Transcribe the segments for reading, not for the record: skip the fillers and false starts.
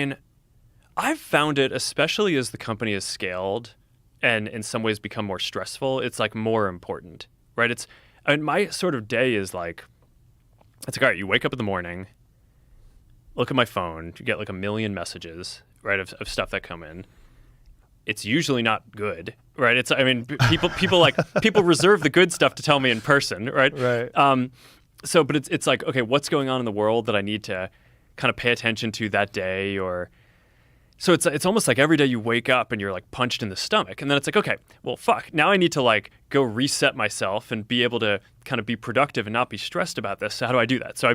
And I've found it, especially as the company has scaled and in some ways become more stressful, it's like more important, right? My sort of day is like, it's like, all right, you wake up in the morning, look at my phone, you get like a million messages, right, of stuff that come in. It's usually not good, right? People reserve the good stuff to tell me in person, right? Right. But it's like, okay, what's going on in the world that I need to kind of pay attention to that day? So it's almost like every day you wake up and you're like punched in the stomach, and then it's like, okay, well, fuck, now I need to like go reset myself and be able to kind of be productive and not be stressed about this. So how do I do that? So I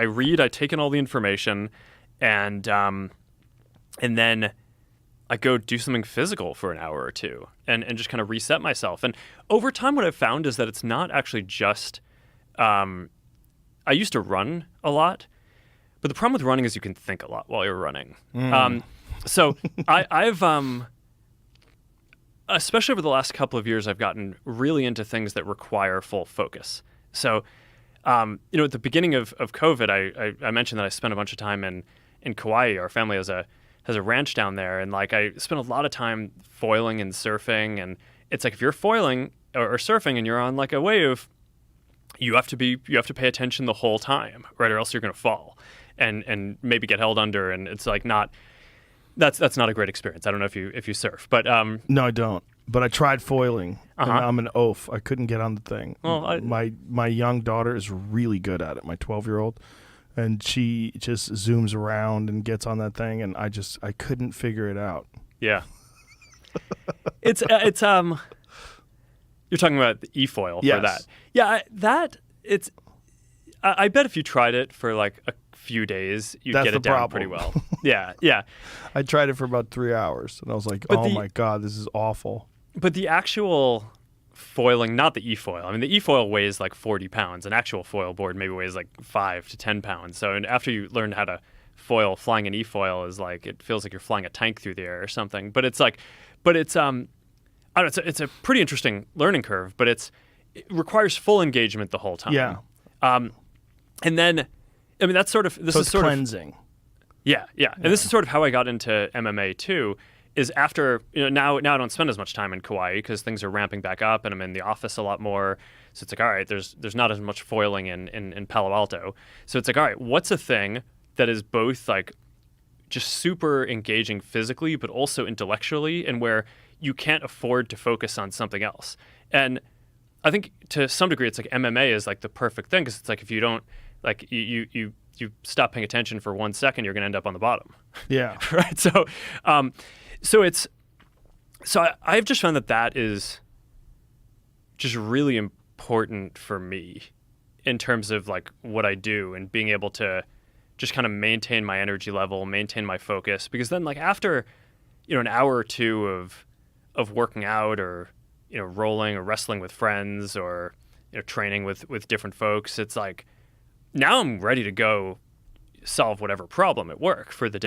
read, I take in all the information, and then I go do something physical for an hour or two and just kind of reset myself. And over time, what I've found is that it's not actually just, I used to run a lot, but the problem with running is you can think a lot while you're running. So I've, especially over the last couple of years, I've gotten really into things that require full focus. So, at the beginning of COVID, I mentioned that I spent a bunch of time in Kauai. Our family has a ranch down there, and like I spent a lot of time foiling and surfing. And it's like if you're foiling or surfing and you're on like a wave, you have to pay attention the whole time, right? Or else you're going to fall and maybe get held under. And it's like that's not a great experience. I don't know if you surf, but No, I don't. But I tried foiling. And I'm an oaf. I couldn't get on the thing. Well, my young daughter is really good at it. My 12-year-old. And she just zooms around and gets on that thing, and I couldn't figure it out. Yeah. It's you're talking about the e-foil for that. Yeah, I bet if you tried it for like a few days, you'd get it down pretty well. Yeah. I tried it for about 3 hours, and I was like, my God, this is awful. But the actual foiling, not the e-foil. I mean, the e-foil weighs like 40 pounds. An actual foil board maybe weighs like 5 to 10 pounds. So, and after you learn how to foil, flying an e-foil is like, it feels like you're flying a tank through the air or something. But it's I don't know, it's a pretty interesting learning curve, but it requires full engagement the whole time. Yeah. And then, I mean, that's sort of, it's cleansing. Yeah. And this is sort of how I got into MMA too, is after, now I don't spend as much time in Kauai because things are ramping back up and I'm in the office a lot more. So it's like, all right, there's not as much foiling in Palo Alto. So it's like, all right, what's a thing that is both like just super engaging physically, but also intellectually, and where you can't afford to focus on something else? And I think to some degree, it's like MMA is like the perfect thing, because it's like if you don't, like you stop paying attention for 1 second, you're going to end up on the bottom. Yeah. Right. So I've just found that is just really important for me in terms of like what I do and being able to just kind of maintain my energy level, maintain my focus, because then like after, an hour or two of working out or, rolling or wrestling with friends or, training with different folks, it's like, now I'm ready to go solve whatever problem at work for the day.